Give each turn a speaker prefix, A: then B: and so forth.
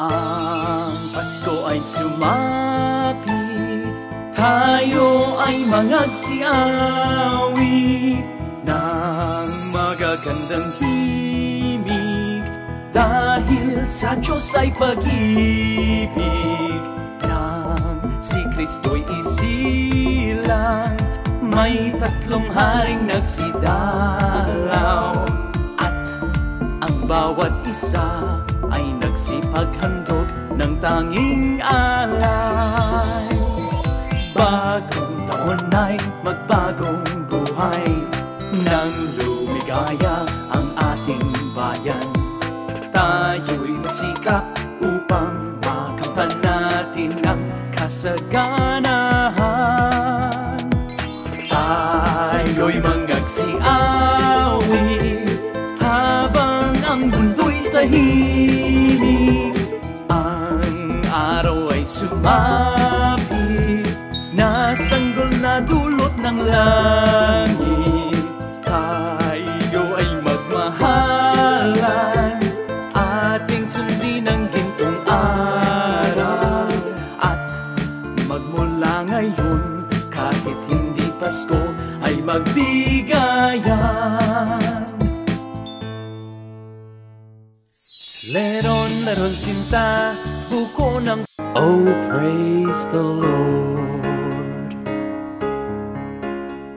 A: Ang Pasko ay sumapit, tayo ay magsiawit ng magagandang himig, dahil sa Diyos ay pag-ibig. Nang si Kristo'y isilang, may tatlong haring nagsidalaw, at ang bawat isa ay nagsipaghandog ng tanging alay. Bagong taon ay magbagong buhay, nang lumigaya ang ating bayan. Tayo'y magsikap upang makamtan natin ang kasaganahan. Tayo'y magsiawit habang ang mundo'y tahimik. Ang araw ay sumapit, nasanggol na dulot ng langit. Tayo ay magmahalan, ating sundin ang gintong araw. At magmula ngayon, kahit hindi Pasko, ay magbigayan. Leron, leron sinta, buko ng... Oh, praise the Lord.